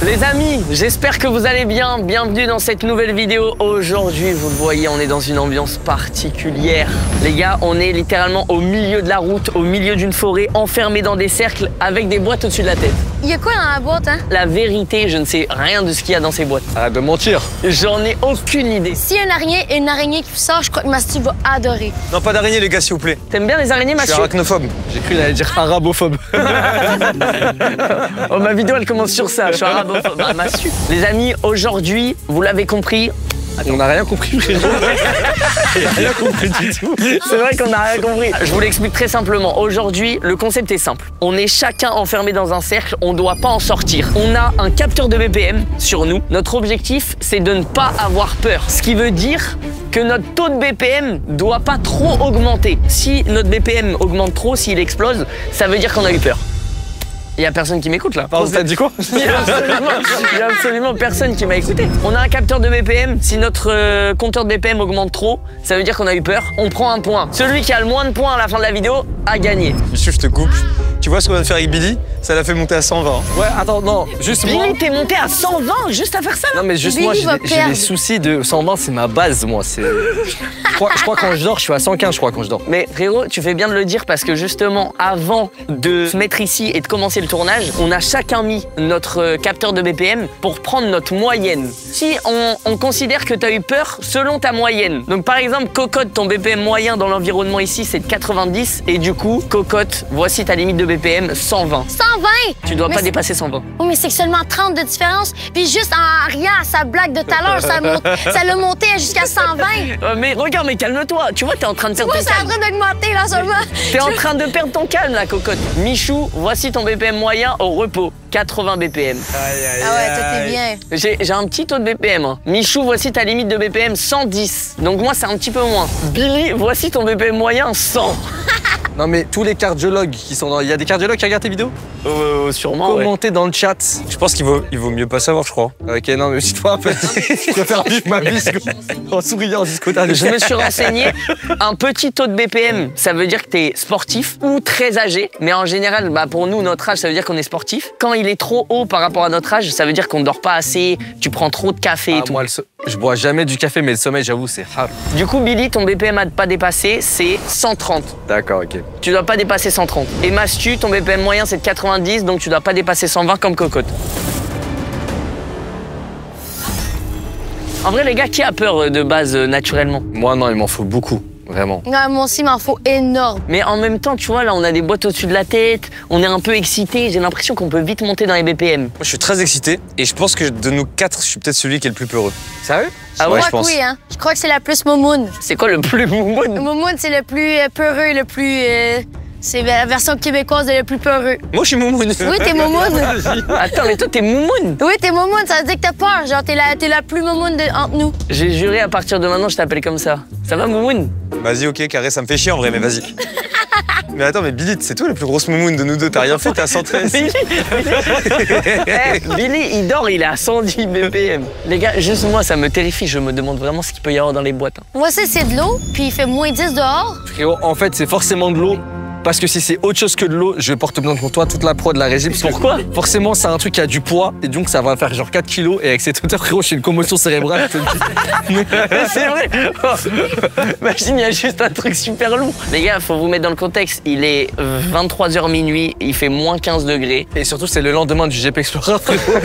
Les amis, j'espère que vous allez bien. Bienvenue dans cette nouvelle vidéo. Aujourd'hui, vous le voyez, on est dans une ambiance particulière. Les gars, on est littéralement au milieu de la route, au milieu d'une forêt, enfermés dans des cercles avec des boîtes au-dessus de la tête. Il y a quoi dans la boîte, hein? La vérité, je ne sais rien de ce qu'il y a dans ces boîtes. Arrête de mentir. J'en ai aucune idée. S'il y a une araignée qui sort, je crois que Masty va adorer. Non, pas d'araignée, les gars, s'il vous plaît. T'aimes bien les araignées, Je suis Mathieu? arachnophobe. J'ai cru qu'il allait dire arabophobe. Oh, ma vidéo, elle commence sur ça. Je suis arabophobe. Bah, Mathieu. Les amis, aujourd'hui, vous l'avez compris. On n'a rien compris, frérot. Rien compris du tout. C'est vrai qu'on n'a rien compris. Je vous l'explique très simplement. Aujourd'hui, le concept est simple. On est chacun enfermé dans un cercle, on ne doit pas en sortir. On a un capteur de BPM sur nous. Notre objectif, c'est de ne pas avoir peur. Ce qui veut dire que notre taux de BPM doit pas trop augmenter. Si notre BPM augmente trop, s'il explose, ça veut dire qu'on a eu peur. Il y a personne qui m'écoute là. Pardon, t'as dit quoi? Il y a absolument personne qui m'a écouté. On a un capteur de BPM. Si notre compteur de BPM augmente trop, ça veut dire qu'on a eu peur. On prend un point. Celui qui a le moins de points à la fin de la vidéo a gagné. Michou, je te coupe. Tu vois ce qu'on vient de faire avec Billy? Ça l'a fait monter à 120. Ouais, attends, non, juste moi. Billy, t'es monté à 120 juste à faire ça là? Non, mais juste Billy moi, va j'ai perdre. des soucis de 120, c'est ma base, moi. Je crois quand je dors, je suis à 115, je crois, quand je dors. Mais frérot, tu fais bien de le dire parce que justement, avant de se mettre ici et de commencer le tournage, on a chacun mis notre capteur de BPM pour prendre notre moyenne. Si on considère que tu as eu peur selon ta moyenne. Donc par exemple, Cocotte, ton BPM moyen dans l'environnement ici, c'est de 90. Et du coup, Cocotte, voici ta limite de BPM, 120. 120! Tu dois Mais pas c'est- dépasser 120. Oh, mais c'est que seulement 30 de différence. Puis juste en riant à sa blague de tout à l'heure, ça l'a monté jusqu'à 120. Mais regarde, mais calme-toi. Tu vois, t'es en train de perdre Ouais, ton c'est en calme. train d'augmenter là seulement. T'es en train de perdre ton calme, la Cocotte. Michou, voici ton BPM moyen au repos, 80 BPM. Ah ouais, toi t'es bien. J'ai un petit taux de BPM. Hein. Michou, voici ta limite de BPM, 110. Donc moi, c'est un petit peu moins. Billy, voici ton BPM moyen, 100. Non, mais tous les cardiologues qui sont dans. Il y a des cardiologues qui regardent tes vidéos? Sûrement, ouais. Commentez dans le chat. Je pense qu'il vaut mieux pas savoir, je crois. Ok, non, mais dis-toi un peu. Je préfère vivre ma vie en souriant jusqu'au dernier. Je me suis renseigné. Un petit taux de BPM, ça veut dire que tu es sportif ou très âgé. Mais en général, bah, pour nous, notre âge, ça veut dire qu'on est sportif. Quand il est trop haut par rapport à notre âge, ça veut dire qu'on ne dort pas assez, tu prends trop de café et Ah, tout. moi, je bois jamais du café, mais le sommeil, j'avoue, c'est hard. Du coup, Billy, ton BPM à ne pas dépasser, c'est 130. D'accord, ok. Tu dois pas dépasser 130. Et Mastu, ton BPM moyen, c'est de 90, donc tu dois pas dépasser 120 comme Cocotte. En vrai, les gars, qui a peur de base naturellement? Moi, non, il m'en faut beaucoup, vraiment. Ouais, moi aussi, il m'en faut énorme. Mais en même temps, tu vois, là, on a des boîtes au-dessus de la tête, on est un peu excité. J'ai l'impression qu'on peut vite monter dans les BPM. Moi, je suis très excité et je pense que de nous quatre, je suis peut-être celui qui est le plus peureux. Sérieux? Ah Ouais, Je je crois que pense. oui, hein. Je crois que c'est la plus moumoune. C'est quoi le plus moumoune? Moumoune, c'est le plus peureux, le plus. C'est la version québécoise de le plus peureux. Moi, je suis moumoune. Oui, t'es moumoune. Attends, mais toi, t'es moumoune? Oui, t'es moumoune, ça veut dire que t'as peur. Genre, t'es la plus moumoune entre nous. J'ai juré à partir de maintenant, je t'appelle comme ça. Ça va, moumoune? Vas-y, ok, carré, ça me fait chier en vrai, mais vas-y. Mais attends, mais Billy, c'est toi la plus grosse moumoune de nous deux, t'as rien fait, t'es à 113. Billy, Billy, il dort, il est à 110 BPM. Les gars, juste moi, ça me terrifie. Je me demande vraiment ce qu'il peut y avoir dans les boîtes. Hein. Moi, c'est de l'eau, puis il fait moins 10 dehors. Frérot, en fait, c'est forcément de l'eau. Parce que si c'est autre chose que de l'eau, je porte plainte contre toi, toute la prod, la régie. Parce que Pourquoi? Forcément, c'est un truc qui a du poids, et donc ça va faire genre 4 kilos, et avec cette hauteur, frérot, j'ai une commotion cérébrale. je te le dis. C'est vrai. Imagine, il y a juste un truc super long. Les gars, faut vous mettre dans le contexte. Il est 23h minuit, il fait moins 15 degrés. Et surtout, c'est le lendemain du GP Explorer, frérot.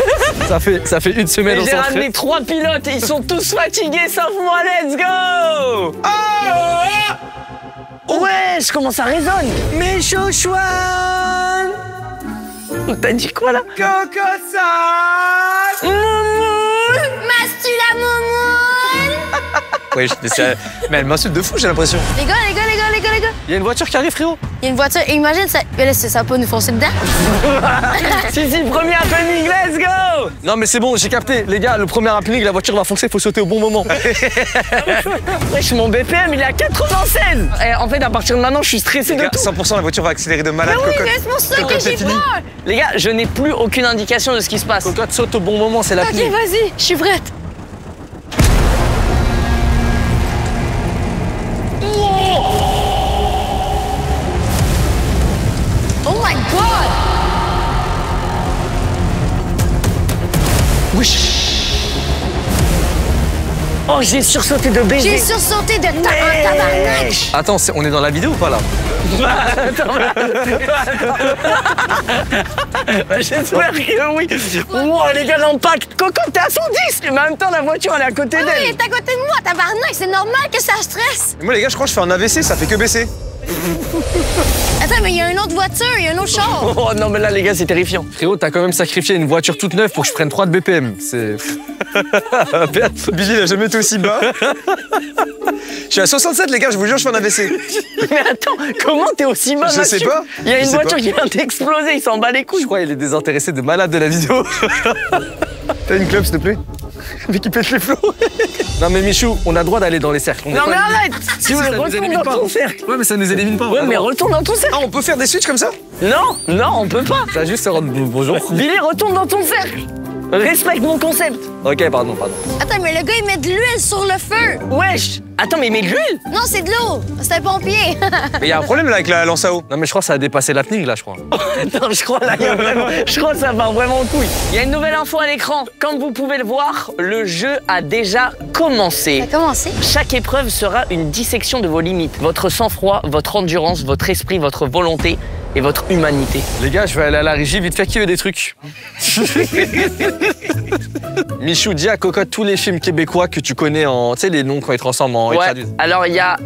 ça fait une semaine Et au j'ai centre. ramené 3 pilotes et ils sont tous fatigués sauf moi. Let's go! Ouais, je commence à résonne. Mes chouchouans. T'as dit quoi là? Mastu la moumoune! Ouais, mais elle m'insulte de fou, j'ai l'impression. Les gars. Il y a une voiture qui arrive, frérot. Il y a une voiture, et imagine, ça va pas nous foncer dedans. Si, premier happening, let's go! Non, mais c'est bon, j'ai capté. Les gars, le premier happening, la voiture va foncer, faut sauter au bon moment. Wesh, mon BPM, il est à 96! Et en fait, à partir de maintenant, je suis stressé Les de gars, tout. 100% la voiture va accélérer de malade, Ah oui, Cocotte. mais c'est pour ça que Cocotte, j'ai c'est fini. peur. Les gars, je n'ai plus aucune indication de ce qui se passe. Cocotte saute au bon moment, c'est la Ok, pluie. vas-y, je suis prête. Oh my god! Wesh. Oh, j'ai sursauté de J'ai baiser. sursauté de tabarnak. Attends, on est dans la vidéo ou pas là? J'espère que oui. Wow, les gars, l'impact. Coco, t'es à 110. Mais en même temps, la voiture, elle est à côté Oui, d'elle. il est à côté de moi, tabarnak. C'est normal que ça stresse. Et moi, les gars, je crois que je fais un AVC, ça fait que baisser. Attends, mais il y a une autre voiture, il y a un autre char. Oh non, mais là, les gars, c'est terrifiant. Frérot, t'as quand même sacrifié une voiture toute neuve pour que je prenne 3 de BPM. C'est. Billy, il a jamais été aussi bas. Je suis à 67, les gars, je vous jure, je fais un AVC. Mais attends, comment t'es aussi bas, Je sais Mathieu? pas. Il y a Je une sais voiture pas. qui vient d'exploser, il s'en bat les couilles. Je crois qu'il est désintéressé de malade de la vidéo. T'as une clope, s'il te plaît? Mais qui pète les flots. Non mais Michou, on a le droit d'aller dans les cercles. On est Non, pas mais éliminés. arrête. Si vous ça nous retourne élimine dans pas. ton cercle. Ouais mais ça nous élimine pas. Ouais, mais retourne dans ton cercle. Ah, on peut faire des switches comme ça? Non, non, on peut pas. Ça va juste se rendre bonjour. Billy, retourne dans ton cercle. Respecte mon concept. Ok, pardon. Attends, mais le gars, il met de l'huile sur le feu. Wesh. Attends, mais mets de l'huile. Non, c'est de l'eau. C'est un pompier. Mais il y a un problème là avec la lance à eau. Non mais je crois que ça a dépassé l'apning là, je crois. Attends, je crois là, il y a vraiment, je crois que ça part vraiment en couille. Il y a une nouvelle info à l'écran. Comme vous pouvez le voir, le jeu a déjà commencé. Ça a commencé. Chaque épreuve sera une dissection de vos limites. Votre sang-froid, votre endurance, votre esprit, votre volonté et votre humanité. Les gars, je vais aller à la régie vite fait qu'il y ait des trucs. Michou, dis à Cocotte tous les films québécois que tu connais en. Tu sais, les noms quand ils transforment en. ils Ouais, traduisent. alors il y a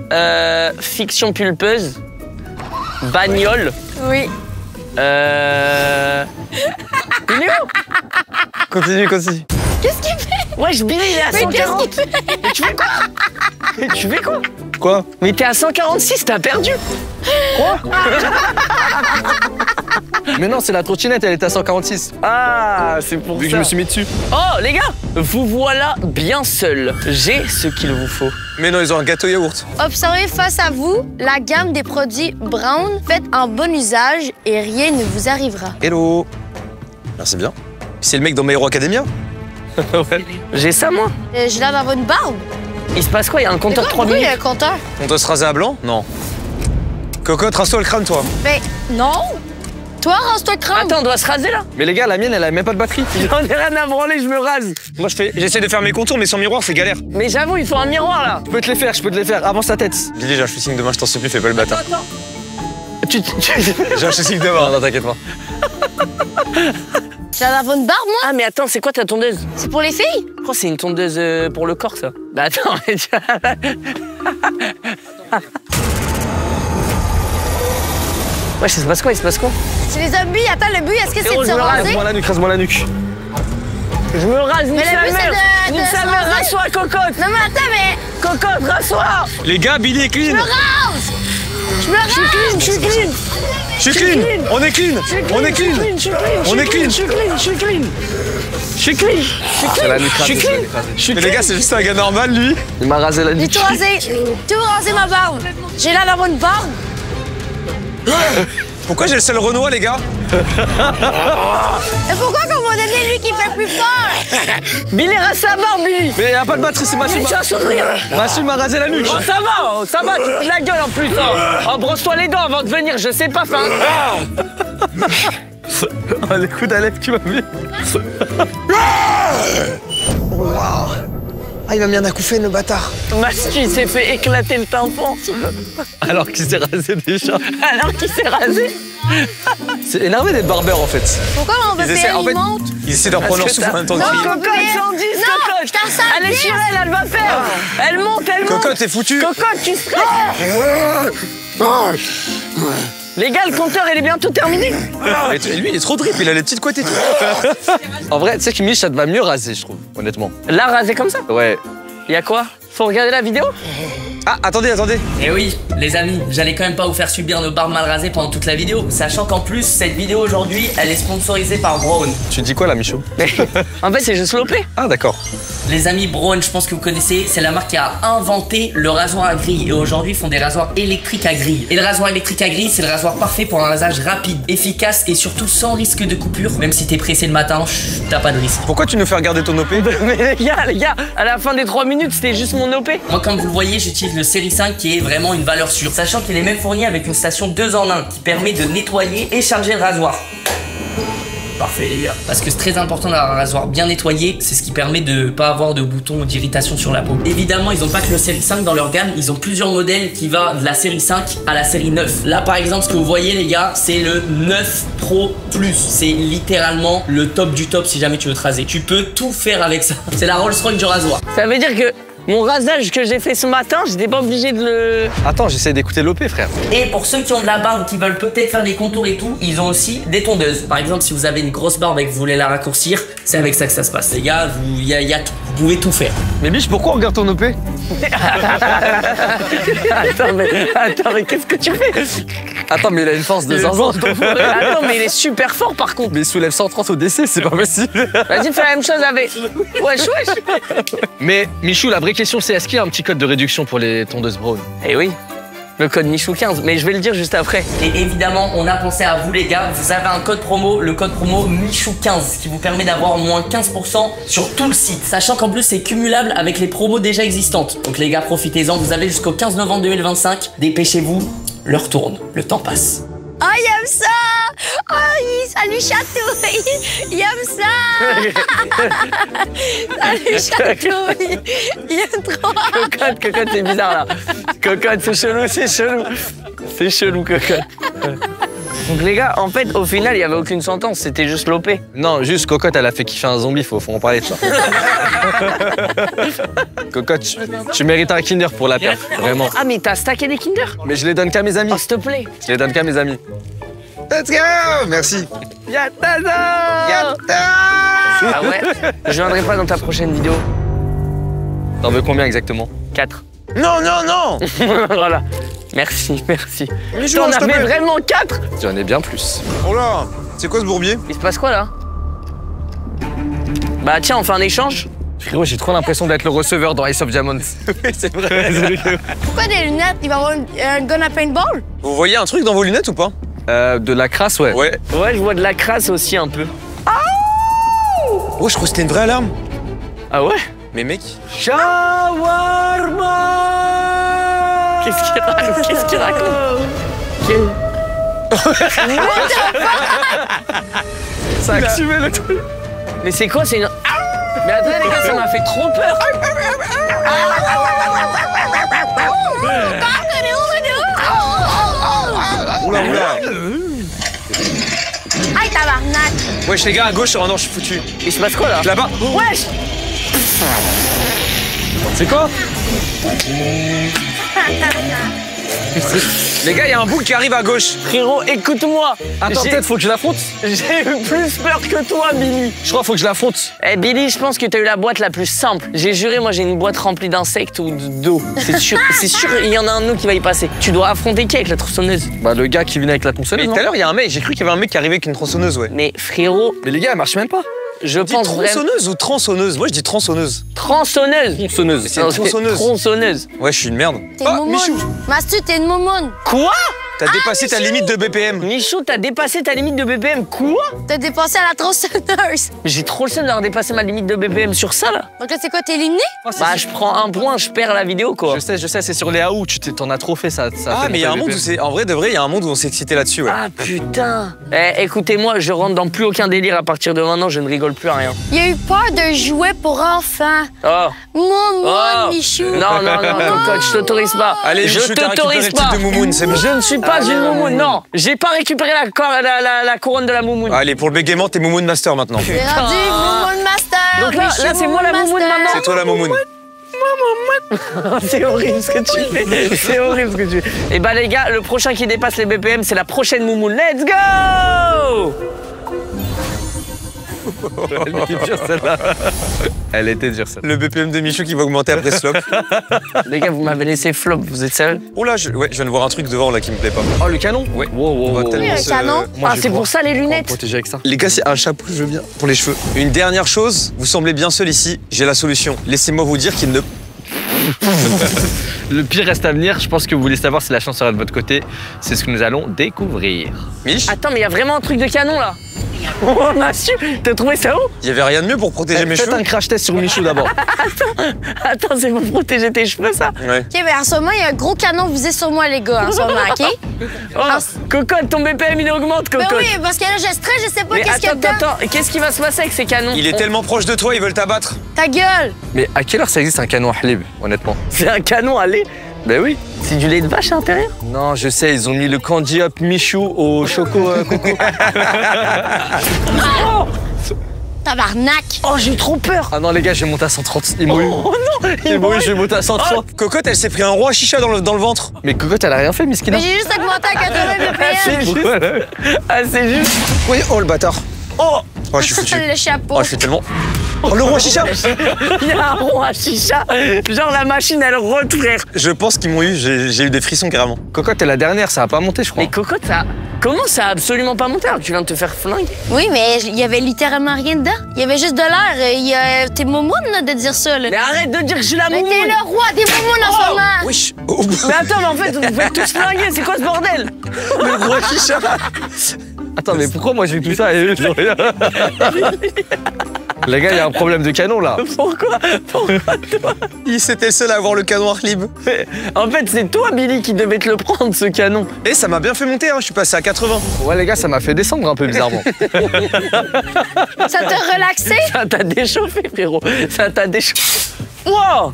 Fiction pulpeuse, Bagnole, Oui. Il est où? Continue. Qu'est-ce qu'il fait? Wesh, Billy, il est à Mais 140. qu'est-ce qu'il fait? Mais tu fais quoi? Mais tu fais quoi? Quoi? Mais t'es à 146, t'as perdu. Mais non, c'est la trottinette, elle est à 146. Ah, c'est pour Vu que ça. je me suis mis dessus. Oh, les gars, vous voilà bien seuls. J'ai ce qu'il vous faut. Mais non, ils ont un gâteau yaourt. Observez face à vous la gamme des produits Brown. Faites en bon usage et rien ne vous arrivera. Hello. Merci bien. C'est le mec dans My Hero Academia? J'ai ça, moi. J'ai l'air d'avoir une barbe. Il se passe quoi? Il y a un compteur 3 Oui, il y minutes. a un compteur. On doit se raser à blanc? Non. Cocotte, rase-toi le crâne, toi. Ben, non. Toi, rase-toi le crâne. Attends, on doit se raser là. Mais les gars, la mienne, elle a même pas de batterie. J'en ai rien à branler, je me rase. Moi, j'essaie de faire mes contours, mais sans miroir, c'est galère. Mais j'avoue, il faut un miroir là. Je peux te les faire. Avance ta tête. Billy, j'ai un shooting demain, je t'en supplie, fais pas le bâtard. Attends. J'ai un shooting demain. Non, t'inquiète pas. J'ai l'air d'avoir une barbe, moi. Ah, mais attends, c'est quoi ta tondeuse? C'est pour les filles. Je crois que c'est une tondeuse pour le corps, ça. Bah attends, mais tu... Ouais, ça se passe quoi? Il se passe quoi? C'est les zombies. Attends, le but, est-ce que c'est Frérot, de je se me rase, raser? Rase-moi la nuque. Je me rase, nique Mais le sa but, c'est mère! de Nique sa se mère, raser. rasse-toi, cocotte! Non, mais attends, mais Cocotte, rasse-toi! Les gars, Billy est je clean. me rase. Je me rase. Je suis clean! Je suis clean. On est clean. On est clean. On est clean. Je suis clean! Je suis clean! C'est la nuque Je suis rasée, clean! c'est la nuque rasée. Je suis Mais les clean! gars, c'est juste un gars normal, lui. Il m'a rasé la J'ai nuque. tout rasé. Tout rasé ma barbe. J'ai l'air d'avoir une barbe. Pourquoi j'ai le seul Renoir, les gars? Et pourquoi qu'on m'a donné lui qui fait plus peur? Billy, rase sa barbe, Billy! Mais y a pas de batterie, c'est Massou. Ça sourire! Massou m'a rasé la nuque. Oh, ça va, tu fais de la gueule en plus. Hein. Oh, brosse-toi les dents avant de venir, je sais pas faire. Oh, les coups d'Alep qui m'a mis. Ah, il m'a mis un acouphène, le bâtard. Mastu, il s'est fait éclater le tympan. Alors qu'il s'est rasé déjà. Alors qu'il s'est rasé. C'est énervé d'être barbeur en fait. Pourquoi on veut Ils essaient, faire en une fait, monte? ils essaient d'en prendre leur souffle en même temps que Non, crier. Cocotte, 110, Non, cocotte. je t'en sers Elle est bien. sur elle va faire. Elle monte. Cocotte, t'es foutu. Cocotte, tu stresses. Les gars, le compteur, il est bientôt terminé. Et lui, il est trop drip, il a les petites couettes et tout. En vrai, tu sais que Mich, ça te va mieux raser, je trouve, honnêtement. Là, rasé comme ça. Ouais. Y a quoi? Faut regarder la vidéo? Ah, attendez. Et oui, les amis, j'allais quand même pas vous faire subir nos barbes mal rasées pendant toute la vidéo, sachant qu'en plus, cette vidéo aujourd'hui, elle est sponsorisée par Brown. Tu dis quoi là, Michaud? En fait, c'est juste slopé. Ah, d'accord. Les amis, Brown, je pense que vous connaissez, c'est la marque qui a inventé le rasoir à grille. Et aujourd'hui, ils font des rasoirs électriques à grille. Et le rasoir électrique à grille, c'est le rasoir parfait pour un rasage rapide, efficace et surtout sans risque de coupure. Même si t'es pressé le matin, t'as pas de risque. Pourquoi tu nous fais regarder ton OP? Mais les gars, à la fin des 3 minutes, c'était juste mon OP. Moi, comme vous le voyez, j'utilise le Série 5 qui est vraiment une valeur sûre. Sachant qu'il est même fourni avec une station 2 en 1 qui permet de nettoyer et charger le rasoir. Parfait les gars. Parce que c'est très important d'avoir un rasoir bien nettoyé, c'est ce qui permet de pas avoir de boutons ou d'irritation sur la peau. Évidemment, ils ont pas que le série 5 dans leur gamme, ils ont plusieurs modèles qui va de la série 5 à la série 9. Là par exemple, ce que vous voyez les gars, c'est le 9 Pro Plus. C'est littéralement le top du top si jamais tu veux te raser. Tu peux tout faire avec ça. C'est la Rolls-Royce du rasoir. Ça veut dire que mon rasage que j'ai fait ce matin, j'étais pas obligé de le... Attends, j'essaie d'écouter l'OP, frère. Et pour ceux qui ont de la barbe, qui veulent peut-être faire des contours et tout, ils ont aussi des tondeuses. Par exemple, si vous avez une grosse barbe et que vous voulez la raccourcir, c'est avec ça que ça se passe. Les gars, il y a tout. Vous pouvez tout faire. Mais Mich, pourquoi on regarde ton OP? Attends, mais qu'est-ce que tu fais? Attends, mais il a une force de zinzin. Attends, mais il est super fort par contre. Mais il soulève 130 au DC, c'est pas possible. Vas-y, fais la même chose avec... Wesh, wesh. Mais Michou, la vraie question c'est est-ce qu'il y a un petit code de réduction pour les tondeuses Brown? Eh oui, le code Michou15, mais je vais le dire juste après. Et évidemment, on a pensé à vous les gars. Vous avez un code promo, le code promo Michou15, qui vous permet d'avoir moins 15% sur tout le site. Sachant qu'en plus, c'est cumulable avec les promos déjà existantes. Donc les gars, profitez-en. Vous avez jusqu'au 15 novembre 2025. Dépêchez-vous, l'heure tourne, le temps passe. Oh, il aime ça! Oh, salut Chatouille! Il aime ça! Salut Chatouille! Il aime trop! Cocotte, c'est bizarre là. Cocotte, c'est chelou, c'est chelou. C'est chelou, Cocotte. Donc les gars, en fait, au final, il n'y avait aucune sentence, c'était juste l'OP. Non, juste Cocotte, elle a fait kiffer un zombie, faut en parler de ça. Cocotte, tu mérites un Kinder pour la perte, vraiment. Ah, mais t'as stacké des Kinder? Mais je les donne qu'à mes amis. Oh, s'il te plaît. Je les donne qu'à mes amis. Let's go! Merci. Yattaza! Ah ouais? Je viendrai pas dans ta prochaine vidéo. T'en veux combien exactement? 4. Non, non, non! Voilà. Merci, merci. Mais T'en s'il te avais plaît. vraiment 4? J'en ai bien plus. Oh là! C'est quoi ce bourbier? Il se passe quoi là? Bah tiens, on fait un échange? Frérot, j'ai trop l'impression d'être le receveur dans Ice of Diamonds. Oui, c'est vrai. Pourquoi des lunettes? Il va avoir un gun à paintball? Vous voyez un truc dans vos lunettes ou pas? De la crasse, ouais. Ouais. Ouais, je vois de la crasse aussi un peu. Oh, je crois que c'était une vraie alarme. Ah ouais? Mais mec. Shawarma! Qu'est-ce qu'il raconte? Qu'est-ce qu'il raconte? Ça a activé le truc. Mais c'est quoi? C'est une... Mais attendez les gars, ça m'a fait trop peur. Oula, oula. Aïe, tabarnak! Wesh, les gars, à gauche. Oh non, je suis foutu. Il se passe quoi là? Là-bas. Wesh! C'est quoi? Les gars, il y a un bouc qui arrive à gauche. Frérot, écoute-moi. Attends, J'ai- peut-être faut que je l'affronte. J'ai eu plus peur que toi, Billy. Je crois qu'il faut que je l'affronte. Eh Billy, je pense que t'as eu la boîte la plus simple. J'ai juré, moi j'ai une boîte remplie d'insectes ou d'eau. C'est sûr, il y en a un de nous qui va y passer. Tu dois affronter qui avec la tronçonneuse? Bah, le gars qui venait avec la tronçonneuse. Mais tout à l'heure, il y a un mec. J'ai cru qu'il y avait un mec qui arrivait avec une tronçonneuse, ouais. Mais frérot, Mais les gars, elle marche même pas. je Tu dis pense vraiment... tronçonneuse ou tronçonneuse? Moi, je dis tronçonneuse. Tronçonneuse. Tronçonneuse. C'est une tronçonneuse. Tronçonneuse. Ouais, je suis une merde. T'es Oh, une Michou, moumoune. Mastu, t'es une moumoune. Quoi? t'as dépassé ta limite de BPM. Michou, t'as dépassé ta limite de BPM. Quoi? T'as dépassé à la tronçonneuse. J'ai trop le seum d'avoir dépassé ma limite de BPM sur ça là. Donc là, c'est quoi, t'es éliminé? Bah je prends un point, je perds la vidéo quoi. Je sais, c'est sur les AO, t'en as trop fait ça. Ah, mais il y a un monde où c'est. En vrai, de vrai, il y a un monde où on s'est excité là-dessus, ouais. Ah putain. Eh, écoutez-moi, je rentre dans plus aucun délire à partir de maintenant, je ne rigole plus à rien. Il a eu peur d'un jouet pour enfants. Oh. Moumoune, Oh. Michou. Non, cocotte, je t'autorise pas. Allez, je Michou, t'as récupéré t'autorise le titre pas. de moumoune, c'est bon. Je ne suis pas une moumoune, non. J'ai pas récupéré la couronne de la moumoune. Allez, pour le bégaiement, t'es moumoune master maintenant. J'ai rendu Moumoune Master. Donc là, Michou, là, c'est moi la Moumoune moumoune Master. maintenant. C'est toi la moumoune. C'est horrible ce que tu fais. C'est horrible ce que tu fais. Et bah les gars, le prochain qui dépasse les BPM, c'est la prochaine moumoune. Let's go! Elle était dure celle-là. Elle était dure celle-là. Le BPM de Michou qui va augmenter après Slop. Les gars, vous m'avez laissé flop, vous êtes sérieux? Oh là, je viens de voir un truc devant là qui me plaît pas. Oh, le canon? Ouais. Wow, wow, On va wow. tellement Oui, un se- canon. Moi, Ah, je c'est vais pour ça les pouvoir me lunettes. protéger avec ça. Les gars, c'est un chapeau, je veux bien, pour les cheveux. Une dernière chose, vous semblez bien seul ici, j'ai la solution. Laissez-moi vous dire qu'il ne... Le pire reste à venir. Je pense que vous voulez savoir si la chance sera de votre côté. C'est ce que nous allons découvrir. Mich, Attends, mais il y a vraiment un truc de canon là. Oh, Mathieu, t'as trouvé ça où? Il y avait rien de mieux pour protéger mes Faites cheveux. un crash test sur Michou d'abord. Attends, c'est pour protéger tes cheveux, ça? Ouais. OK, mais en ce moment, il y a un gros canon visé sur moi, les gars, en ce moment, OK? Oh, Cocotte, ton BPM, il augmente, Ben Cocotte. oui, parce que là, je stresse, je sais pas Mais qu'est-ce qu'il y a dedans. attends, qu'est-ce qui va se passer avec ces canons? Il est tellement proche de toi, ils veulent t'abattre. Ta gueule! Mais à quelle heure ça existe un canon à halib, honnêtement? C'est un canon à lait. Ben oui. C'est du lait de vache à l'intérieur? Non, je sais, ils ont mis le candy up Michou au choco coco. Tabarnak! Oh, j'ai trop peur. Ah non, les gars, je vais monter à 130. Il mouille. Oh non, Il mouille, je vais monter à 130. Cocotte, elle s'est pris un roi chicha dans le ventre. Mais Cocotte, elle a rien fait, Miskina. Mais j'ai juste augmenté à 80 BPM. C'est juste. Ah, c'est juste. Oui, oh le bâtard. Oh, Oh, je suis foutu. Le chapeau. Oh, je suis tellement. Oh, le roi chicha. il y a un rond à chicha. Genre, la machine, elle rote, frère. Je pense qu'ils m'ont eu, j'ai eu des frissons carrément. Cocotte, t'es la dernière, ça a pas monté, je crois. Mais Cocotte, ça. Comment ça a absolument pas monté alors que tu viens de te faire flinguer? Oui, mais il y avait littéralement rien dedans. Il y avait juste de l'air. T'es moumoune, là, de dire ça, là. Mais arrête de dire que je suis la Mais moumoune. t'es le roi des moumounes en ce moment. Wesh. Oh, Mais attends, mais en fait, vous faites tous flinguer. C'est quoi ce bordel? le roi chicha. Attends, mais pourquoi moi j'ai tout ça et eux, ils ont rien? Les gars, il y a un problème de canon là. Pourquoi? C'était le seul à avoir le canon Arlib. En fait, c'est toi, Billy, qui devais te le prendre, ce canon. Et ça m'a bien fait monter, hein. Je suis passé à 80. Ouais, les gars, ça m'a fait descendre un peu bizarrement. Ça t'a relaxé? Ça t'a déchauffé, frérot. Ça t'a déchauffé. Wow!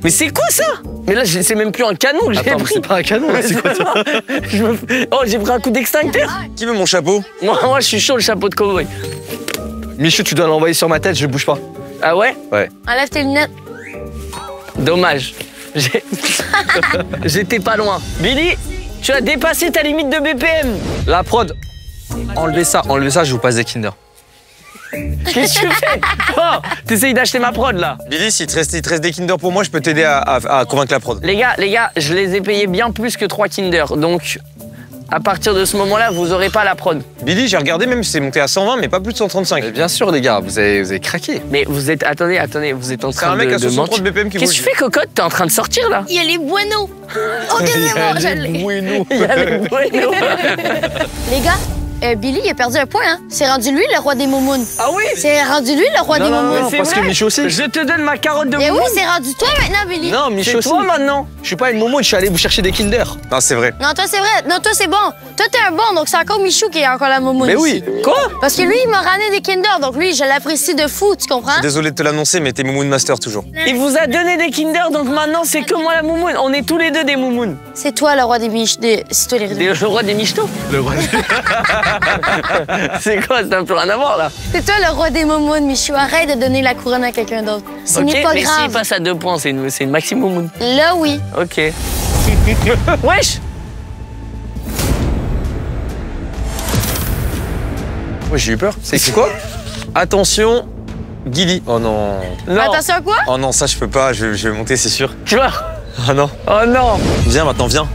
Mais c'est quoi ça? Mais là, c'est même plus un canon que j'ai Attends, mais pris. c'est pas un canon là, c'est quoi ça? Oh, j'ai pris un coup d'extincteur. Qui veut mon chapeau? Moi, je suis chaud, le chapeau de cowboy. Michou, tu dois l'envoyer sur ma tête, je bouge pas. Ah ouais? Ouais. Enlève tes lunettes. Dommage. J'étais pas loin. Billy, tu as dépassé ta limite de BPM. La prod. Enlevez ça, je vous passe des Kinder. Qu'est-ce que tu fais? Oh, t'essayes d'acheter ma prod, là. Billy, s'il te reste des Kinder pour moi, je peux t'aider à convaincre la prod. Les gars, je les ai payés bien plus que 3 Kinder. Donc, à partir de ce moment-là, vous aurez pas la prod. Billy, j'ai regardé même, c'est monté à 120, mais pas plus de 135. Mais bien sûr, les gars, vous avez craqué. Mais vous êtes... Attendez, vous êtes en C'est train un mec à de 63 mentir. BPM qui Qu'est-ce que tu bouge. fais, Cocotte? T'es en train de sortir, là? Il y a les buenos. Oh, excusez-moi, je l'ai. Il y a le bueno. Les gars, Billy, il a perdu un point, hein. C'est rendu lui, le roi des moumounes. Ah oui? C'est rendu lui, le roi des moumounes. c'est parce vrai. que Michou aussi. Je te donne ma carotte de Et oui, moumoune. c'est rendu toi maintenant, Billy. Non, C'est Michou aussi. toi, maintenant. Je suis pas une momo, je suis allé vous chercher des Kinder. Non, c'est vrai. Non, toi, c'est vrai. Non, toi, c'est bon. Toi, t'es un bon, donc c'est encore Michou qui est encore la moumoune. Mais oui. Quoi? Parce que lui, il m'a ramené des Kinder, donc lui, je l'apprécie de fou, tu comprends? Désolé de te l'annoncer, mais t'es Moumoun Master toujours. Il vous a donné des Kinder, donc maintenant, c'est que moi la moumoune. On est tous les deux des moumounes. C'est toi, le roi des miches. C'est toi, les Le roi des michetots. Le roi. C'est quoi? Ça n'a plus rien à voir, là. C'est toi, le roi des moumounes, Michou. Arrête de donner la couronne à quelqu'un d'autre. Ce Ok, n'est pas mais s'il grave. passe à 2 points, c'est une maxi moumoune. Là, oui. Ok. Wesh! Ouais, j'ai eu peur. C'est quoi? Attention, Gilly. Oh non. Non. Attention à quoi? Oh non, ça je peux pas, je vais monter, c'est sûr. Tu vois? Ah non. Oh non! Viens maintenant, viens.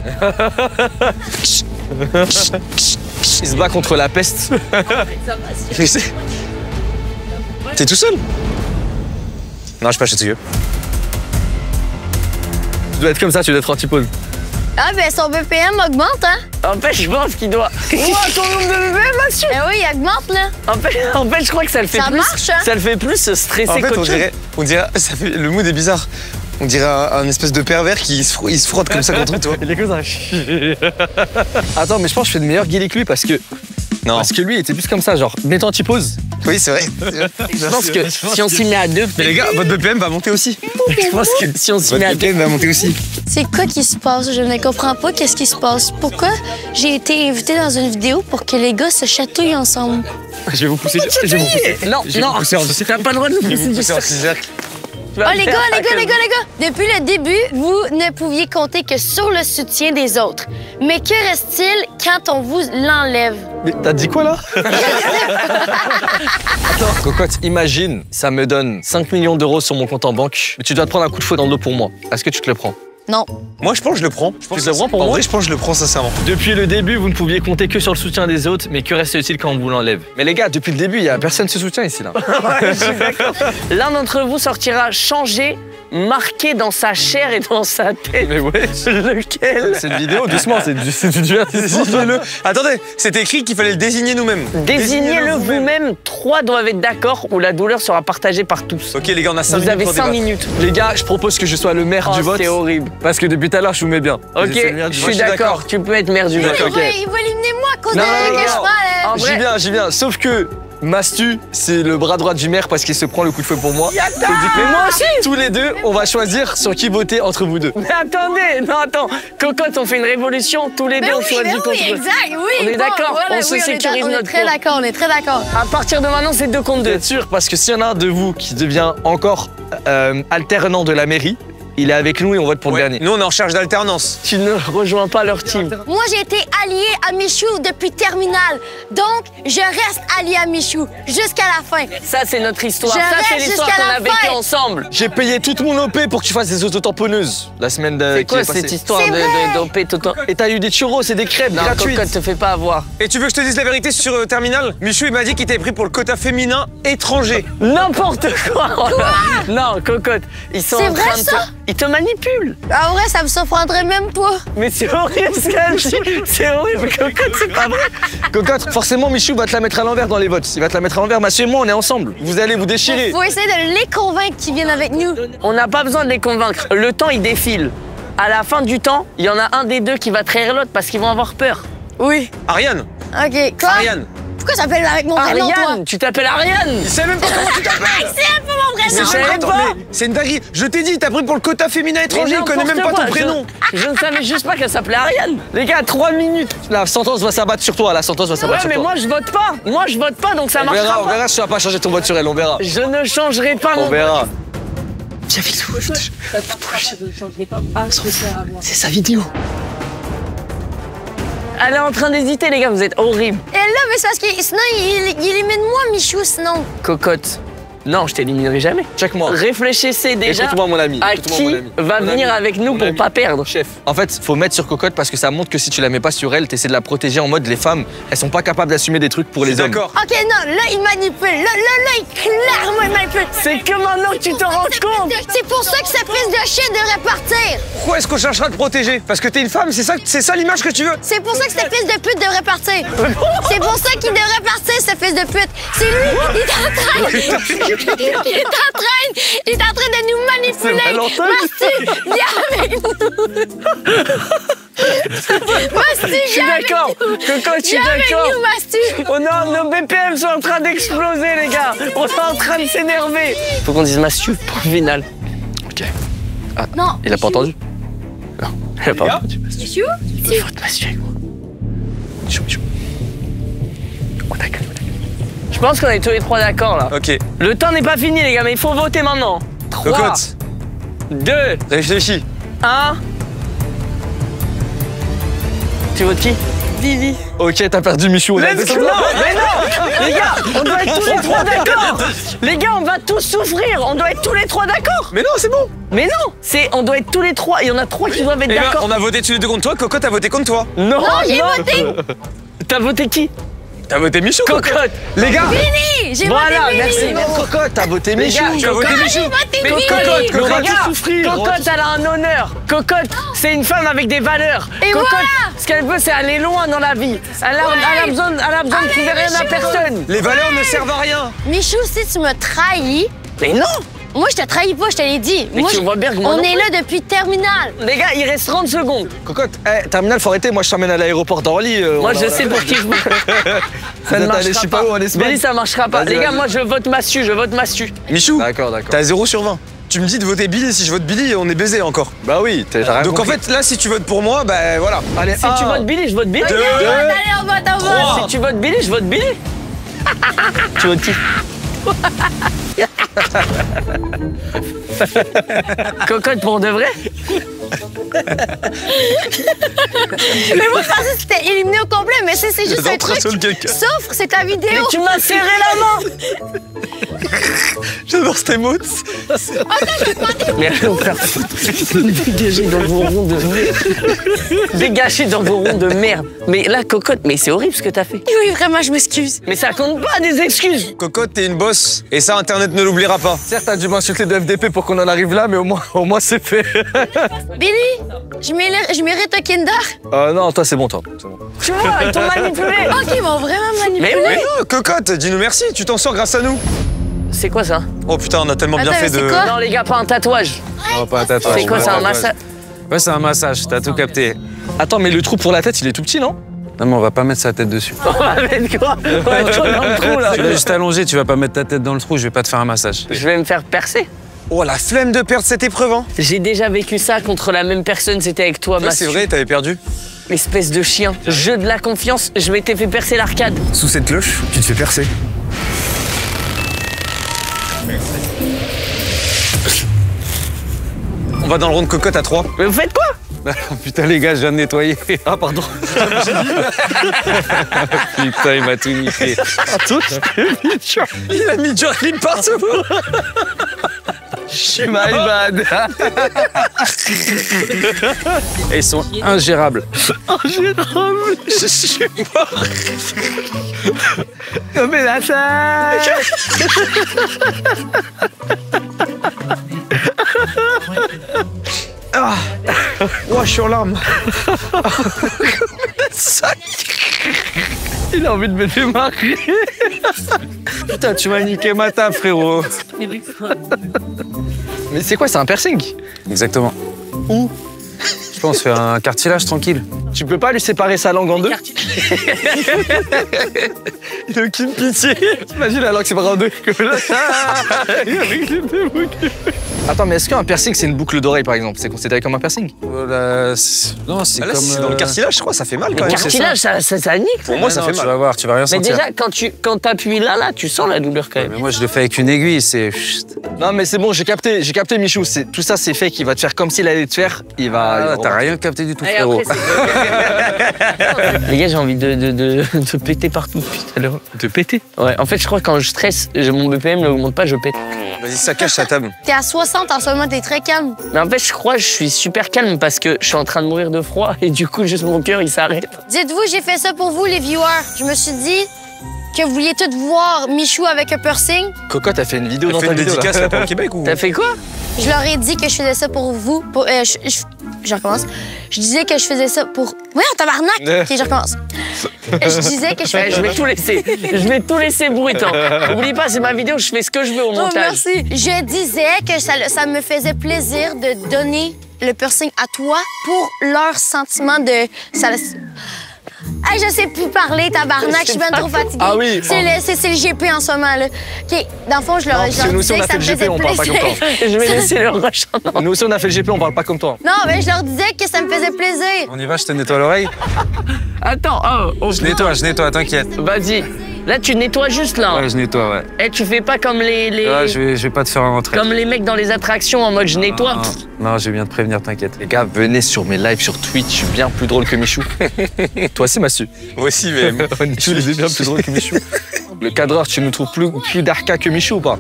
Il se bat contre la peste. T'es tout seul? Non, je suis pas chatouilleux. Tu dois être comme ça, tu dois être antipode. Ah, ben son BPM augmente, hein? En fait, je pense qu'il doit. Ouah, ton nombre de bébés, Mathieu! Ben oui, il augmente, là. En fait, je crois que ça le fait Ça plus. marche, hein? Ça le fait plus stresser En fait, qu'autre chose. on dirait, ça fait, le mood est bizarre. On dirait un espèce de pervers qui il se frotte comme ça contre toi. Il est comme ça. Attends, mais je pense que je fais de meilleur Gilly que lui parce que lui, il était plus comme ça, genre, mets ton antipose. Oui, c'est vrai. Je pense que si on s'y met à 2, Mais les gars, votre BPM va monter aussi. je pense que si on s'y met Votre à 2. BPM va monter aussi. C'est quoi qui se passe? Je ne comprends pas qu'est-ce qui se passe. Pourquoi j'ai été invitée dans une vidéo pour que les gars se chatouillent ensemble? Je vais vous pousser. Je vais vous pousser. Non, non, t'as pas le droit de nous Je vais pousser vous du pousser en cercle. cercle. Oh, les gars, depuis le début, vous ne pouviez compter que sur le soutien des autres. Mais que reste-t-il quand on vous l'enlève? Mais t'as dit quoi là? Attends, Cocotte, imagine, ça me donne 5 millions d'euros sur mon compte en banque, mais tu dois te prendre un coup de fouet dans le dos pour moi. Est-ce que tu te le prends? Non. Moi, je pense que je le prends. Je pense Tu le prends pour en moi vrai, je pense que je le prends sincèrement. Depuis le début, vous ne pouviez compter que sur le soutien des autres, mais que reste-t-il quand on vous l'enlève? Mais les gars, depuis le début, il y a personne qui se soutient ici là. L'un d'entre vous sortira changé marqué dans sa chair et dans sa tête. Mais ouais. Lequel? C'est une vidéo, doucement, c'est du divertissement. Désignez-le. Attendez, c'est écrit qu'il fallait le désigner nous-mêmes. Désignez-le vous-même. 3 doivent être d'accord ou la douleur sera partagée par tous. Ok, les gars, on a 5 Vous minutes. avez pour 5 débattre. minutes. Les gars, je propose que je sois le maire du Oh, vote. c'est horrible. Parce que depuis tout à l'heure, je vous mets bien. Ok, C'est le maire du je vote. suis d'accord. Tu peux être maire du vote. Il Ok. va éliminer moi à cause de Non, non, que non, je non. parle. En vrai- J'y viens. Sauf que Mastu, c'est le bras droit du maire parce qu'il se prend le coup de feu pour moi. Mais moi aussi. Tous les deux, on va choisir sur qui voter entre vous deux. Mais attendez, non attends. Cocotte, on fait une révolution. Tous les deux, on choisit contre eux. exact, oui. On est bon, d'accord, voilà, on se oui, sécurise on est notre très peau. d'accord, on est très d'accord. À partir de maintenant, c'est 2 contre Vous 2. êtes sûr? Parce que s'il y en a un de vous qui devient encore alternant de la mairie, il est avec nous et on vote pour Ouais, le dernier. nous, on est en recherche d'alternance. Tu ne rejoins pas leur team. Moi, j'ai été allié à Michou depuis Terminal. Donc, je reste allié à Michou jusqu'à la fin. Ça, c'est notre histoire. Je Ça, c'est reste l'histoire jusqu'à qu'on la a vécue fin. ensemble. J'ai payé toute mon OP pour que tu fasses des autotamponneuses la semaine C'est qui quoi est passée. cette histoire C'est vrai. d'OP Toto? Et t'as eu des churros et des crêpes Non, gratuites. Cocotte, te fais pas avoir. Et tu veux que je te dise la vérité sur Terminal? Michou, il m'a dit qu'il t'avait pris pour le quota féminin étranger. N'importe quoi. Non, Cocotte, ils sont C'est en vrai, train de ça Ils te manipulent. En vrai, ça me surprendrait même pas. Mais c'est horrible ce qu'elle dit. C'est horrible, Cocotte, c'est pas vrai. Cocotte, forcément, Michou va te la mettre à l'envers dans les votes. Il va te la mettre à l'envers. Mathieu et moi, on est ensemble. Vous allez vous déchirer. Faut essayer de les convaincre qu'ils viennent avec nous. On n'a pas besoin de les convaincre. Le temps, il défile. À la fin du temps, il y en a un des deux qui va trahir l'autre parce qu'ils vont avoir peur. Oui. Ariane, OK. Quoi? Ariane. Pourquoi ça s'appelle avec mon prénom, toi? Ariane, tu t'appelles Ariane. Il sait même pas comment tu t'appelles. C'est un peu mon Mais prénom. je savais Attends, pas. mais c'est une dinguerie. Je t'ai dit, t'as pris pour le quota féminin étranger, il connaît même pas ton prénom. Je ne savais juste pas qu'elle s'appelait Ariane. Les gars, 3 minutes. La sentence va s'abattre sur toi. La sentence va Ouais, s'abattre sur mais toi. moi, je vote pas. Moi, je vote pas, donc ça on marchera verra, on pas. verra si tu vas pas changer ton vote sur elle. On verra. Je ne changerai pas On mon verra. C'est sa vidéo. Elle est en train d'hésiter, les gars, vous êtes horribles. Et là, mais c'est parce que sinon, il élimine moi, Michou, sinon. Cocotte. Non, je t'éliminerai jamais. Check-moi. Réfléchissez déjà Écoute-moi, mon ami. à Écoute-moi, qui mon ami. va Mon venir ami. avec nous Mon pour ami. pas perdre. Chef, en fait, faut mettre sur Cocotte parce que ça montre que si tu la mets pas sur elle, t'essaies de la protéger en mode les femmes, elles sont pas capables d'assumer des trucs pour les hommes. D'accord. OK, non, là, il manipule. Là, il clairement il manipule. C'est que maintenant que tu te rends compte. C'est pour ça que ce fils de chien devrait partir. Pourquoi est-ce qu'on cherchera à te protéger? Parce que t'es une femme, c'est ça l'image que tu veux? C'est pour ça que ce fils de pute devrait partir. C'est pour ça qu'il devrait partir, ce fils de pute. C'est lui, il est en train. Il est en train de nous manipuler. Valentin. Masti, viens avec nous. Masti, Je suis viens avec d'accord. nous. Cocotte, je suis Viens avec d'accord. nous, Masti. Oh non, nos BPM sont en train d'exploser, les gars. On est en train de s'énerver. Faut qu'on dise Mastu pour le final. Ok. Non. Il a pas entendu? Non, il a pas gars entendu. Michou? Il faut te Mastu avec moi. Chou. On a gagné. Je pense qu'on est tous les 3 d'accord, là. Ok. Le temps n'est pas fini, les gars, mais il faut voter maintenant. 3, Cocotte, 2, réfléchis. 1. Tu votes qui? Vivi. Ok, t'as perdu Michou. On a Let's deux- go. Mais non. Les gars, on doit être tous les 3 d'accord. Les gars, on va tous souffrir. On doit être tous les 3 d'accord. Mais non, c'est bon. Mais non, on doit être tous les 3. Il y en a 3 qui doivent être Eh ben, d'accord. on a voté tous les deux contre toi, Cocotte a voté contre toi. Non, j'ai voté. T'as voté qui? T'as voté Michou, Cocotte. Les gars, Vini, j'ai Voilà, voté merci. Vini. Même Cocotte, t'as voté Les Michou. gars, tu as voté Cocotte. Michou. voté Mais Vini. Cocotte, on va les gars, tous souffrir. Cocotte, elle a un honneur. Cocotte, c'est une femme avec des valeurs. Et Cocotte, voilà. ce qu'elle veut, c'est aller loin dans la vie. Elle a besoin de Allez, prouver rien à Michou. personne. les valeurs ne servent à rien. Michou, si tu me trahis, Mais non. moi, je te trahis pas, je te l'ai dit. Mais Moi, tu vois bien que moi on non est plus. là depuis Terminal. Les gars, il reste 30 secondes. Cocotte, Terminal, faut arrêter. Moi, je t'emmène à l'aéroport d'Orly. Moi, je sais pour qui je vote. Ça ne êtes allé, je marchera sais pas où, en Espagne. Billy, ça marchera pas. Vas-y, Les gars, vas-y. moi, je vote Mastu, je vote Mastu. Michou, D'accord. t'as 0 sur 20. Tu me dis de voter Billy, si je vote Billy, on est baisé encore. Bah oui, t'as rien Donc en compris. fait, là, si tu votes pour moi, bah voilà. Allez, Si tu votes Billy, je vote Billy. Deux. Allez, on vote, on vote. Si tu votes Billy, je vote Billy. Tu votes qui? Cocotte pour de vrai? Mais moi, je pensais que c'était éliminé au complet, mais c'est juste un truc. Sauf, c'est ta vidéo. Mais tu m'as serré la main. J'adore cette émote. Mais allez vous faire foutre. Dégagez dans vos ronds de merde. Dégagez dans vos ronds de merde. Mais là, Cocotte, mais c'est horrible ce que t'as fait. Oui, vraiment, je m'excuse. Mais ça compte pas des excuses. Cocotte, t'es une bosse. Et ça, Internet ne l'oubliera pas. Certes, t'as dû m'insulter de FDP pour qu'on en arrive là, mais au moins c'est fait. Billy, je mérite un Kinder. Non, toi, c'est bon, toi. C'est bon. Tu vois, ils t'ont manipulé. Ok, ils m'ont vraiment manipulé. Mais oui. Oh, Cocotte, dis-nous merci, tu t'en sors grâce à nous. C'est quoi ça? Oh putain, on a tellement bien Attends, fait mais de... c'est quoi? Non les gars, pas un tatouage. Non, pas un tatouage. C'est quoi, c'est un massage? Ouais, c'est un massage, t'as tout capté. Attends, mais le trou pour la tête, il est tout petit, non? Non, mais on va pas mettre sa tête dessus. On va mettre quoi? On va mettre quoi dans le trou là? Tu vas juste allonger, tu vas pas mettre ta tête dans le trou, je vais pas te faire un massage. Je vais me faire percer. Oh, la flemme de perdre cette épreuve, hein. J'ai déjà vécu ça contre la même personne, c'était avec toi, Ouais, Massu. c'est vrai, t'avais perdu. Espèce de chien. Jeu de la confiance, je m'étais fait percer l'arcade. Sous cette cloche, tu te fais percer. On va dans le rond de Cocotte à 3. Mais vous faites quoi? Putain, les gars, je viens de nettoyer. Ah, pardon. Putain, il m'a tout niqué. Attends, Il a mis du rime partout. my bad. Et ils sont ingérables. Je suis mort. Comme la tête. Oh, je suis en larmes. Il a envie de me démarrer. Putain, tu m'as niqué ma table, frérot. Mais c'est quoi, c'est un piercing? Exactement. Où? Je pense faire un cartilage tranquille. Tu peux pas lui séparer sa langue en deux? Il a aucune pitié. T'imagines la langue séparée en deux. Attends, mais est-ce qu'un piercing, c'est une boucle d'oreille, par exemple? C'est considéré comme un piercing? Non, c'est Ah, là, comme. c'est dans le cartilage, je crois, ça fait mal quand Le même. cartilage, ça nique. Pour moi, ça fait Tu mal. vas voir, tu vas rien Mais sentir. déjà, quand t'appuies là, tu sens la douleur quand même. Mais moi, je le fais avec une aiguille, c'est. Non, mais c'est bon, j'ai capté, Michou. Tout ça, c'est fait qu'il va te faire comme s'il allait te faire. Il va. Ah, t'as rien capté du tout, Et frérot. après, les gars, j'ai envie de péter partout depuis tout à l'heure. De péter. Ouais, en fait, je crois que quand je stresse, mon BPM n'augmente pas, je pète. Vas-y, ça cache sa table. T'es à 60 en ce moment, t'es très calme. Mais en fait, je crois que je suis super calme parce que je suis en train de mourir de froid et du coup, juste mon cœur, il s'arrête. Dites-vous, j'ai fait ça pour vous, les viewers. Je me suis dit que vous vouliez tous voir Michou avec un piercing. Coco, t'as fait une vidéo On dans fait ta une vidéo, là. dédicace là pour le Québec ou? T'as fait quoi? Je leur ai dit que je faisais ça pour vous. Je recommence. Je disais que je faisais ça pour... Ouais, tabarnak! OK, je recommence. Je disais que je Ouais, faisais... je vais tout laisser. Je vais tout laisser bruitant. N'oublie pas, c'est ma vidéo, je fais ce que je veux au Oh, montage. merci. Je disais que ça me faisait plaisir de donner le piercing à toi pour leur sentiment de... Hey, je sais plus parler, tabarnak, je suis bien trop fatiguée. Ah oui. C'est le GP en ce moment, là. OK, dans le fond, je leur parce que nous aussi, disais on a que ça fait me le GP, faisait on parle pas comme plaisir. toi. Je vais laisser le rush. Nous aussi, on a fait le GP, on parle pas comme toi. Non, mais je leur disais que ça me faisait plaisir. On y va, je te nettoie l'oreille. Attends, Je nettoie, t'inquiète. vas-y. Là, tu nettoies juste là. Ouais, je nettoie, ouais. Eh, tu fais pas comme les Ouais, je vais pas te faire rentrer. comme les mecs dans les attractions en mode je nettoie. Non, je viens de prévenir, t'inquiète. Les gars, venez sur mes lives sur Twitch, je suis bien plus drôle que Michou. Toi aussi, Massu. Moi aussi, mais. On est tous les deux bien plus drôles que Michou. Le cadreur, tu nous trouves plus d'arca que Michou ou pas?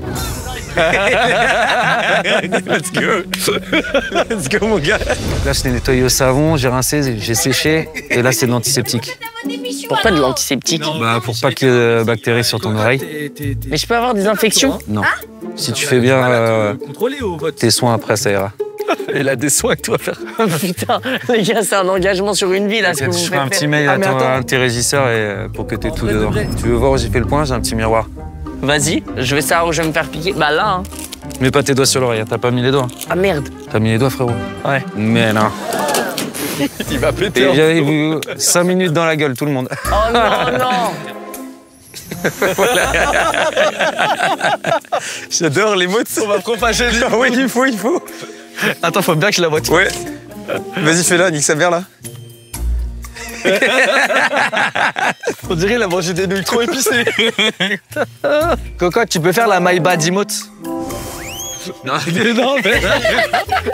Let's go. Let's go, mon gars. Là, je t'ai nettoyé au savon, j'ai rincé, j'ai séché. Et là, c'est de l'antiseptique. Pourquoi de l'antiseptique? Bah, pour pas qu'il y ait de bactéries sur ton oreille. Mais je peux avoir des infections? Non. Si tu fais bien tes soins après, ça ira. Il a des soins que tu vas faire. Putain, les gars, c'est un engagement sur une vie là. Ce que vous Je me ferai un faites petit faire. mail Ah, mais attends. à tes régisseurs pour que tu aies tout dedans. Tu veux voir où j'ai fait le point? J'ai un petit miroir. Vas-y, je vais savoir où je vais me faire piquer. Bah là, hein. Mets pas tes doigts sur l'oreille, t'as pas mis les doigts. Ah merde. T'as mis les doigts, frérot? Ouais. Mais non. Il va péter. Et j'avais 5 minutes dans la gueule, tout le monde. Oh non, non. J'adore les mots de ça. On va propager les... Ah ouais, il faut. Attends, faut bien que je la vois. Ouais. Vas-y, fais-la, nique sa mère là. On dirait qu'il a mangé des nouilles trop épicées. Coco, tu peux faire la My Bad emote? Non, mais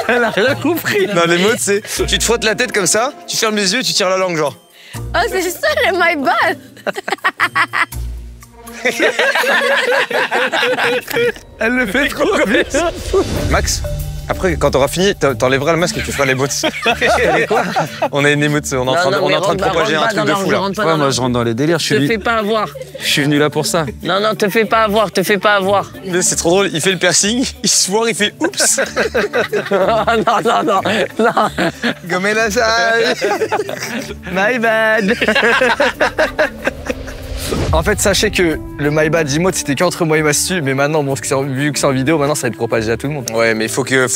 elle a rien compris. Non, l'émote, c'est tu te frottes la tête comme ça, tu fermes les yeux et tu tires la langue, genre. Oh, c'est ça le my bad. Elle le fait trop comme ça. Max, après, quand t'auras fini, t'enlèveras le masque et tu feras les bots. Quoi? On a une émote, on est en train de propager un truc de fou là. Ouais, moi je rentre dans les délires. Te fais pas avoir. Je suis venu là pour ça. Non, non, te fais pas avoir, te fais pas avoir. Mais c'est trop drôle, il fait le piercing, il se voit, il fait oups. Non, non, non, non. Gommez la salle. My bad. En fait, sachez que le My Bad emote, c'était qu'entre moi et Mastu, mais maintenant, bon, vu que c'est en vidéo, maintenant, ça va être propagé à tout le monde. Ouais, mais faut que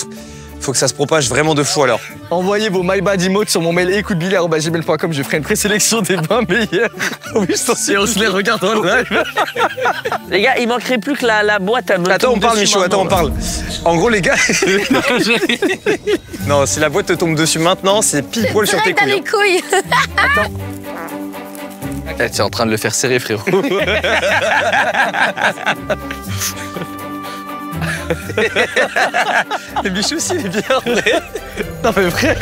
ça se propage vraiment de fou alors. Envoyez vos My Bad emotes sur mon mail écoutebillard@gmail.com, je ferai une présélection des 20 meilleurs. Oui, je t'en suis, on se les regarde en live. Les gars, il manquerait plus que la boîte à me Attends, on tombe parle, dessus Michou, maintenant, attends, on parle. En gros, les gars. Non, si la boîte te tombe dessus maintenant, c'est pile poil sur tes Direct dans couilles. les couilles. Eh, tu es en train de le faire serrer, frérot. Le Michou aussi, il est bien vrai. Non, mais frère.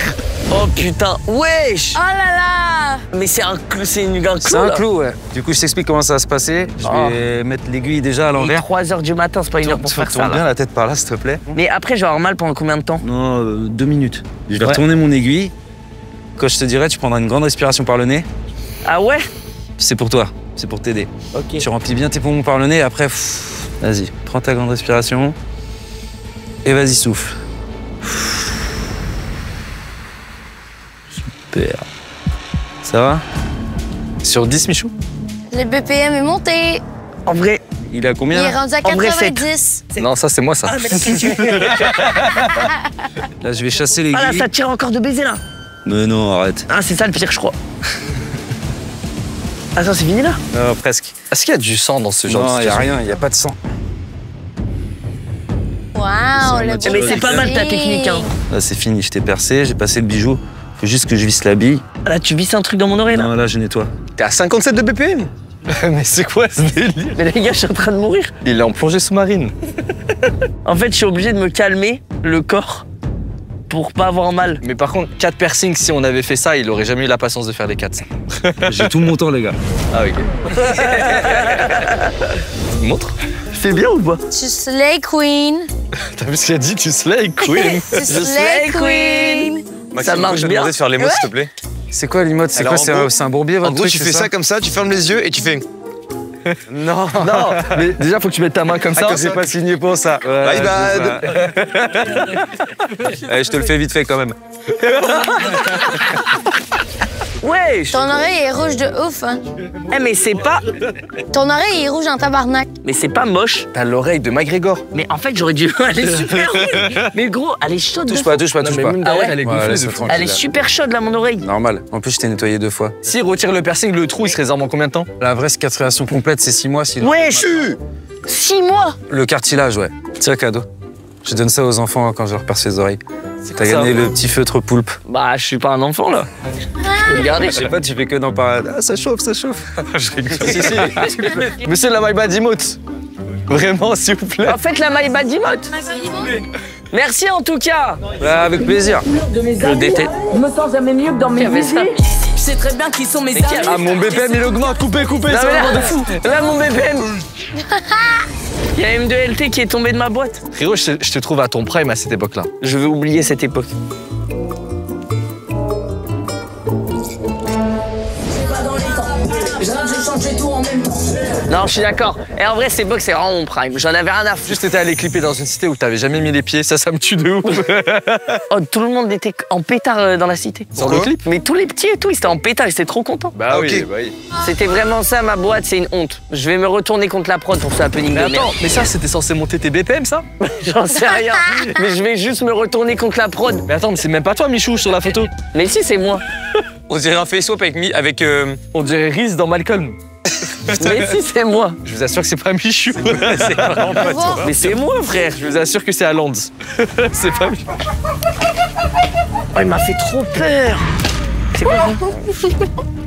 Oh putain, wesh. Oh là là. Mais c'est un clou, c'est un clou. C'est un là. clou, ouais. Du coup, je t'explique comment ça va se passer. Je vais mettre l'aiguille déjà à Il est l'envers. 3h du matin, c'est pas une heure pour faire ça. Tourne bien Là. la tête par là, s'il te plaît. Mais après, je vais avoir mal pendant combien de temps? Non, 2 minutes. Je vais Ouais. retourner mon aiguille. Quand je te dirai, tu prendras une grande respiration par le nez. Ah ouais? C'est pour toi, c'est pour t'aider. Ok. Tu remplis bien tes poumons par le nez, après, vas-y, prends ta grande respiration. Et vas-y, souffle. Super. Ça va? Sur 10, Michou? Le BPM est monté. En vrai, Il est à Il combien est là? rendu à En vrai, 90. Non, ça, c'est moi, ça. Là, je vais chasser ah là, l'aiguille. ça tire encore de baiser là. Mais non, arrête. Ah, c'est ça le pire, je crois. Attends, c'est fini là? Presque. Est-ce qu'il y a du sang dans ce genre Non, de il n'y a situation? rien, il n'y a pas de sang. Waouh, le moitié. Mais c'est pas mal ta technique, hein. Là, c'est fini, je t'ai percé, j'ai passé le bijou. Faut juste que je visse la bille. Ah, là, tu visses un truc dans mon oreille là. Non, là, je nettoie. T'es à 57 de BPM. Mais c'est quoi ce délire? Mais les gars, je suis en train de mourir. Il est en plongée sous-marine. En fait, je suis obligé de me calmer le corps pour pas avoir mal. Mais par contre, 4 piercings, si on avait fait ça, il aurait jamais eu la patience de faire les 4. J'ai tout mon temps, les gars. Ah, ok. Montre. Fais bien ou pas? Tu slay queen. T'as vu ce qu'il a dit? Tu slay, queen. Tu slay queen. Ça marche je vais bien. demander de faire les mots, s'il te plaît. C'est quoi l'imote? C'est Alors, quoi? en C'est gros- c'est un bourbier, votre En gros, truc, tu c'est fais ça comme ça, tu fermes les yeux et tu fais. Non, non. Mais déjà, faut que tu mettes ta main comme ça. comme ça. C'est pas signé pour ça. Bye bad. Allez, je te le fais vite fait quand même. Wesh! Ton oreille est rouge de ouf, hein. Eh, mais c'est pas. Ton oreille est rouge en tabarnak. Mais c'est pas moche. T'as l'oreille de McGregor. Mais en fait, j'aurais dû. Elle est super rouge. Mais gros, elle est chaude. Touche de pas, fou. touche pas, touche mais pas. même Ah derrière, ouais elle est Ouais, gonflée laisse-le de fou. tranquille. Elle est super chaude là, mon oreille. Normal. En plus, je t'ai nettoyé 2 fois. S'il retire le piercing, le trou, il se résorbe en combien de temps? La vraie cicatrisation complète, c'est 6 mois. Sinon... Wesh! 6 mois! Le cartilage, ouais. Tiens, cadeau. Je donne ça aux enfants quand je leur perce les oreilles. T'as ça, gagné ouais. le petit feutre poulpe. Bah, je suis pas un enfant là. Je peux le garder. Je sais pas, tu fais que d'en parler. Ah, ça chauffe, ça chauffe. Je rigole. Si, si. Monsieur la My Bad emote. Vraiment, s'il vous plaît. En fait, la My Bad emote. Merci en tout cas. Ouais, avec plaisir. Je déteste. Je me sens jamais mieux que dans mes Qui a fait ça? musiques. Je sais très bien qui sont mes amis. Ah, mon BPM, il augmente. Coupez, coupez. Non, C'est mais là, vraiment de fou. là, mon BPM. Il y a M2LT qui est tombé de ma boîte. Frérot, je te trouve à ton prime à cette époque-là. Je veux oublier cette époque. J'ai changé tout en même temps. Non, je suis d'accord. Et en vrai, cette époque, c'est vraiment mon prime. J'en avais rien à foutre. Juste, t'étais allé clipper dans une cité où t'avais jamais mis les pieds. Ça me tue de ouf. Oh, tout le monde était en pétard dans la cité. Sur le clip? Mais tous les petits et tout, ils étaient en pétard, ils étaient trop contents. Bah oui, bah oui. C'était vraiment ça, ma boîte, c'est une honte. Je vais me retourner contre la prod pour ce happening Mais de merde. attends, mais ça, c'était censé monter tes BPM, ça? J'en sais rien. Mais je vais juste me retourner contre la prod. Mais attends, mais c'est même pas toi, Michou, sur la photo. Mais si, c'est moi. On dirait un face swap avec On dirait Reese dans Malcolm. Mais si, c'est moi. Je vous assure que c'est pas Michou. C'est vraiment pas toi. Mais c'est moi, frère. Je vous assure que c'est Aland. C'est pas Michou. Oh, il m'a fait trop peur. C'est quoi ça?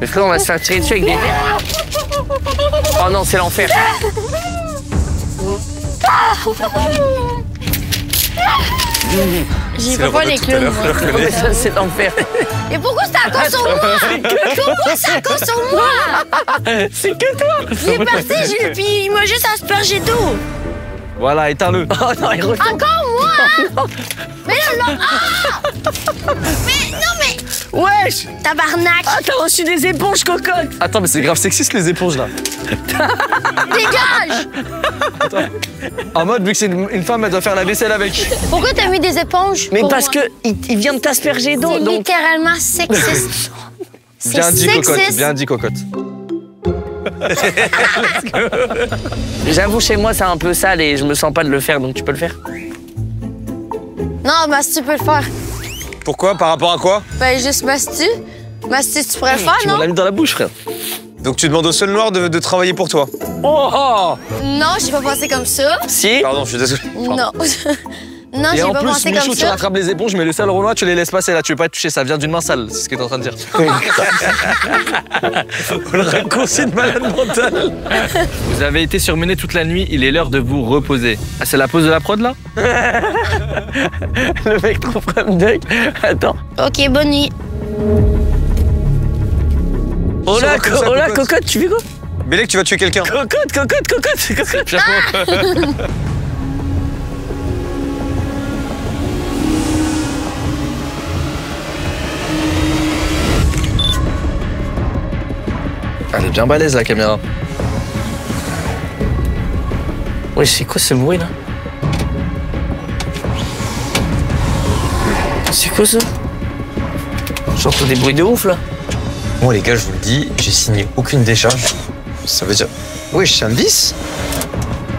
Mais frère, on va se faire tirer dessus avec des verres. Oh non, c'est l'enfer. J'ai C'est pas le peur Renaud des tout à clowns, l'heure, moi. je le reconnais. Ça, c'est l'enfer. Mais pourquoi c'est à cause sur moi? Pourquoi c'est à cause sur moi? C'est que toi. Il est parti, puis il m'a juste aspergé d'eau. Voilà, éteins-le. Oh non, il retourne. Encore moi? Mais là, ah! Mais non, mais Wesh. tabarnak! Ah, t'as reçu des éponges, cocotte. Attends, mais c'est grave sexiste les éponges là. Dégage! En mode, vu que c'est une femme, elle doit faire la vaisselle avec. Pourquoi t'as mis des éponges? Mais pour parce moi? que il vient de t'asperger d'eau, C'est donc. littéralement sexiste. C'est Bien dit, cocotte. sexiste. Bien dit, cocotte. J'avoue, chez moi, c'est un peu sale et je me sens pas de le faire, donc tu peux le faire. Non, Basti, tu peux le faire. Pourquoi? Par rapport à quoi? Ben, juste Basti. Basti, tu pourrais le faire, Tu me non? l'as mis dans la bouche, frère. Donc tu demandes au seul noir de travailler pour toi? Oh, oh. Non, j'ai pas pensé comme ça. Si. Pardon, je suis désolé. Non. Non, Et j'ai en pas plus, pensé comme Michou, tu ça. rattrapes les éponges, mais le sale Renoir, tu les laisses passer là. Tu veux pas être touché, ça vient d'une main sale. C'est ce que t'es en train de dire. Le raccourci de malade mental. Vous avez été surmené toute la nuit, il est l'heure de vous reposer. Ah, c'est la pause de la prod là? Le mec trop from duck. Attends. Ok, bonne nuit. Oh là, comme ça, oh là, cocotte. cocotte, tu fais quoi? Bélec, tu vas tuer quelqu'un. Cocotte, cocotte, cocotte, cocotte. Elle est bien balèze la caméra. Ouais, c'est quoi ce bruit là? C'est quoi ça? J'entends des bruits de ouf là. Bon les gars, je vous le dis, j'ai signé aucune décharge. Ça veut dire... Oui, je suis un vice.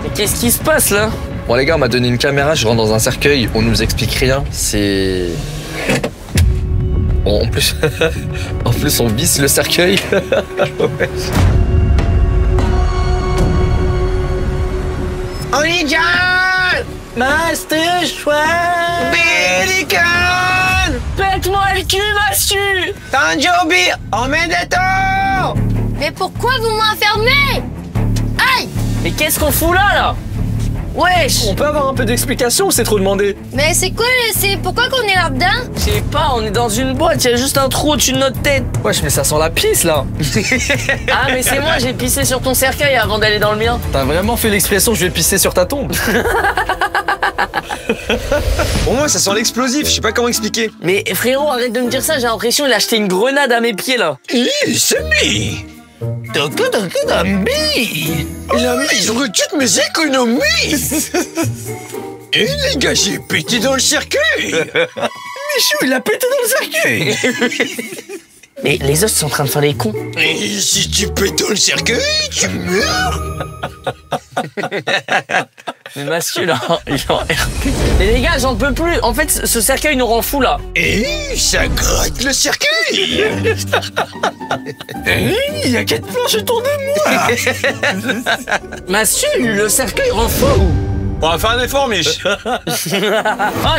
Mais qu'est-ce qui se passe là? Bon les gars, on m'a donné une caméra, je rentre dans un cercueil, on nous explique rien. C'est... Bon, en plus on visse le cercueil. Ouais. On y gagne! Master chouette! Bélican! Pète-moi le cul, Mastu! Tanjobi, on met des temps! Mais pourquoi vous m'enfermez? Aïe! Mais qu'est-ce qu'on fout là? Wesh! On peut avoir un peu d'explication ou c'est trop demandé? Mais c'est quoi, c'est pourquoi qu'on est là-dedans? Je sais pas, on est dans une boîte, il y a juste un trou au-dessus de notre tête. Wesh, mais ça sent la pisse là. Ah, mais c'est moi, j'ai pissé sur ton cercueil avant d'aller dans le mien. T'as vraiment fait l'expression je vais pisser sur ta tombe. Pour moi, ça sent l'explosif, je sais pas comment expliquer. Mais frérot, arrête de me dire ça, j'ai l'impression qu'il a acheté une grenade à mes pieds là. C'est lui! La maison de toutes mes économies! Et les gars, j'ai pété dans le cercueil! Michou, il a pété dans le cercueil! Mais les autres sont en train de faire les cons. Et si tu pètes dans le cercueil, tu meurs! Mais Mastu là, il est en RP. Mais les gars, j'en peux plus. En fait, ce cercueil nous rend fous là. Et ça gratte le cercueil! Et il y a 4 planches autour de moi! Mastu, le cercueil rend fou. On va faire un effort, Mich! Oh,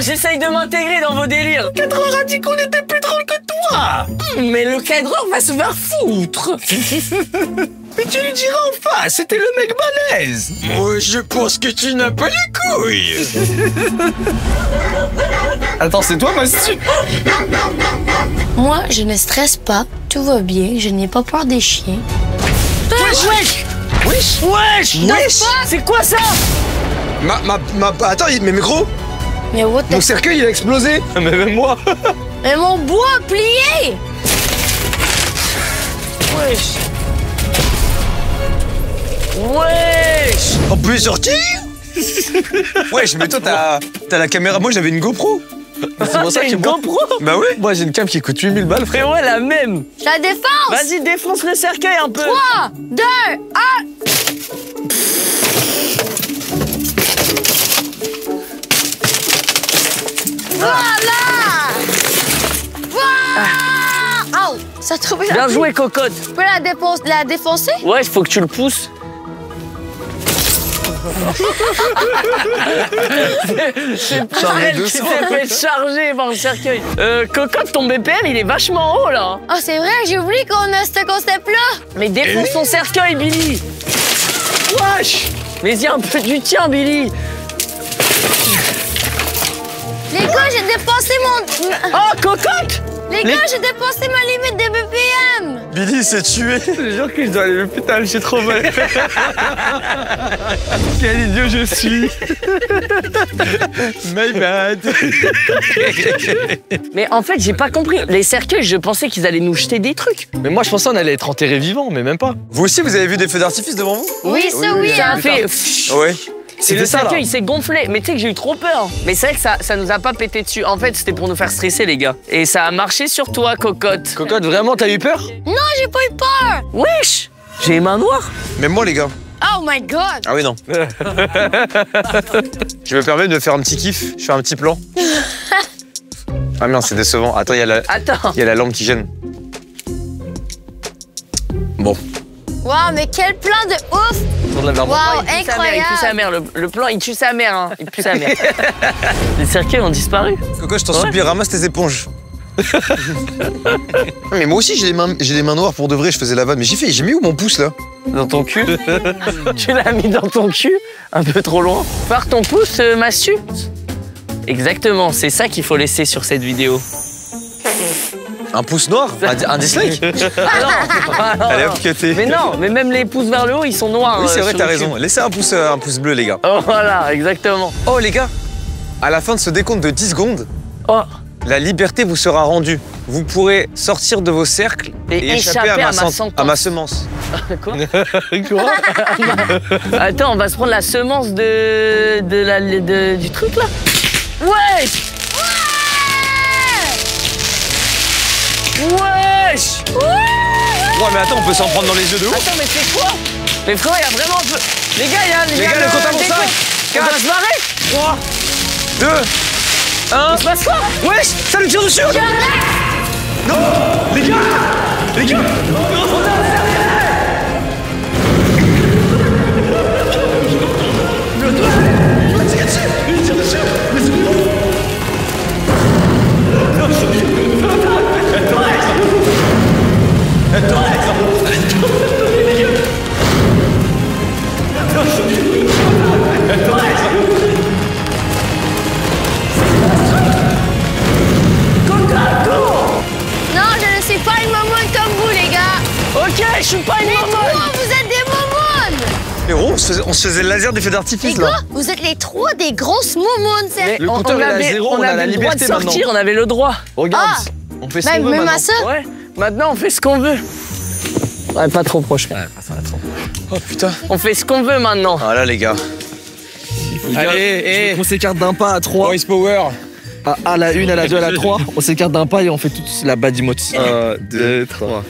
j'essaye de m'intégrer dans vos délires. Cadreur a dit qu'on était plus drôle que toi! Mais le cadreur va se faire foutre. Mais tu lui diras en face, c'était le mec balèze! Moi, je pense que tu n'as pas les couilles! Attends, c'est toi Mastu? Moi, je ne stresse pas. Tout va bien. Je n'ai pas peur des chiens. Wesh! Wesh! Wesh! Wesh! C'est quoi ça? Attends, mais gros, Mais what the... mon cercueil il a explosé! Mais même moi. Mais mon bois a plié! Wesh! Wesh! On peut sortir? Wesh, mais toi t'as la caméra, moi j'avais une GoPro! C'est pour ça T'as que une GoPro? Bah ouais! Moi j'ai une cam qui coûte 8000 balles, frère. Frérot, la même. Je la défonce! Vas-y, défonce le cercueil un peu. 3, 2, 1... Voilà! Voilà! Oh, ça a trouvé la Bien pile. joué, cocotte. Tu peux la défoncer? Ouais, il faut que tu le pousses. C'est pas elle qui s'est fait charger par le cercueil. Cocotte, ton BPM, il est vachement haut, là. Ah, c'est vrai, j'ai oublié qu'on a ce concept-là. Mais défonce ton cercueil, Billy. Wesh! Mais y a un peu du tien, Billy. Les gars, dépassé mon... Oh, cocotte! Les gars, j'ai dépassé ma limite de BPM. Billy s'est tué. Je jure que je dois aller à l'hôpital, j'ai trop mal. Quel idiot je suis. My bad. Mais en fait, j'ai pas compris. Les cercueils, je pensais qu'ils allaient nous jeter des trucs. Mais moi, je pensais qu'on allait être enterrés vivants, mais même pas. Vous aussi, vous avez vu des feux d'artifice devant vous? Oui, ça oui. Ça hein. a fait... Ouais. Et le ça, là. cercueil, il s'est gonflé. Mais tu sais que j'ai eu trop peur. Mais c'est vrai que ça nous a pas pété dessus. En fait, c'était pour nous faire stresser, les gars. Et ça a marché sur toi, cocotte. Cocotte, vraiment, t'as eu peur? Non, j'ai pas eu peur. Wesh! J'ai les mains noires. Même moi, les gars. Oh my God. Ah oui, non. Je me permets de faire un petit kiff. Je fais un petit plan. Ah merde, c'est décevant. Attends, il y a la lampe qui gêne. Bon. Wow, mais quel plan de ouf. Tourne la verbe. Wow, Il tue sa mère, il tue sa mère. Le plan, il tue sa mère. Hein. Il tue sa mère. Les cercueils ont disparu. Coco, je t'en supplie, ramasse tes éponges. Mais moi aussi, j'ai les mains noires pour de vrai. Je faisais la vanne. Mais j'ai mis où mon pouce là? Dans ton cul. Tu l'as mis dans ton cul, un peu trop loin. Par ton pouce, Massu. Exactement, c'est ça qu'il faut laisser sur cette vidéo. Un pouce noir? Un dislike? Ah non. Allez hop, cuté. Mais non, mais même les pouces vers le haut, ils sont noirs. Oui, c'est vrai, sur t'as le raison. cul. Laissez un pouce bleu, les gars. Oh, voilà, exactement. Oh, les gars, à la fin de ce décompte de 10 secondes, Oh, la liberté vous sera rendue. Vous pourrez sortir de vos cercles et échapper à ma semence. quoi? Quoi? Attends, on va se prendre la semence du truc là. Ouais. Wesh! Ouais, mais attends, on peut s'en prendre dans les yeux de ouf. Attends, mais c'est quoi? Mais frère, il y a vraiment un peu... Les gars, il y a le compte à rebours, décompte. 5, On va se barrer. 3, 2, 1. Il se passe quoi? Wesh, ça nous tire dessus. Non, les gars. Non, je ne suis pas une mamoune comme vous, les gars. Ok, je suis pas une Les maman. trois, vous êtes des mamounes. Héros, on se faisait le laser des feux Les d'artifice là. gars, vous êtes les trois des grosses mamounes. Mais Le compteur est à zéro, on a la avait le droit de liberté sortir, maintenant. on avait le droit. Regarde, Ah. on fait ce Ben, qu'on veut même maintenant. à ça. Ouais, maintenant on fait ce qu'on veut. Ouais, pas trop proche. Oh putain. On fait ce qu'on veut maintenant. Ah là, les gars. Allez, on s'écarte d'un pas à 3. Voice power. À la 1, à la 2, à la 3. On s'écarte d'un pas et on fait toute la badimote. 1, 2, 3.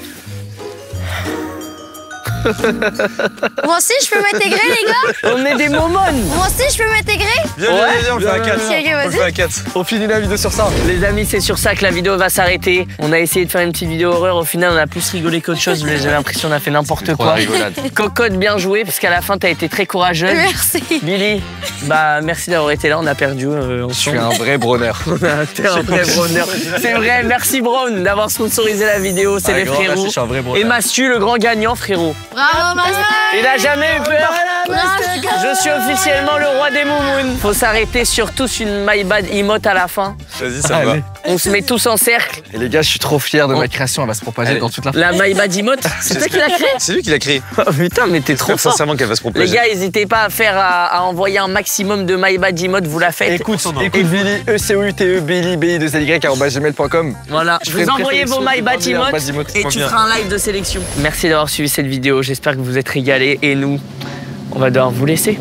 Moi aussi, je peux m'intégrer, les gars. On est des momones. Moi aussi, je peux m'intégrer. Viens, on le fait à 4. Ok, On le vas-y. fait à 4. On finit la vidéo sur ça. Les amis, c'est sur ça que la vidéo va s'arrêter. On a essayé de faire une petite vidéo horreur. Au final, on a plus rigolé qu'autre chose. J'ai l'impression qu'on a fait n'importe quoi. Cocotte, bien joué, parce qu'à la fin, t'as été très courageuse. Merci. Billy, bah merci d'avoir été là. On a perdu Je suis ensemble. un vrai bronner. T'es un vrai Browner. C'est vrai, merci Brown d'avoir sponsorisé la vidéo. C'est les frérots. Je suis un vrai bronner. Et Massu, le grand gagnant, frérot. Bravo, Massu. Il a jamais eu peur. Je suis officiellement le roi des moumounes. Faut s'arrêter sur tous une My Bad emote à la fin. Vas-y, ça va. Allez. On se met tous en cercle. Et les gars, je suis trop fier de ma création. Elle va se propager Allez. dans toute la... La My Bad emote, c'est toi qui l'as créé? C'est lui qui l'a créé. Oh putain, mais t'es trop J'espère fort. sincèrement qu'elle va se Les propager. gars, n'hésitez pas à envoyer un maximum de My Bad emote. Vous la faites. Écoute Billy, ECOUTE, Billy, BI2LY@gmail.com. Voilà, Je vous ferai une envoyez vos présélection My Bad de emotes Bad emote. et tu feras un live de sélection. Merci d'avoir suivi cette vidéo. J'espère que vous êtes régalés. Et nous, on va devoir vous laisser.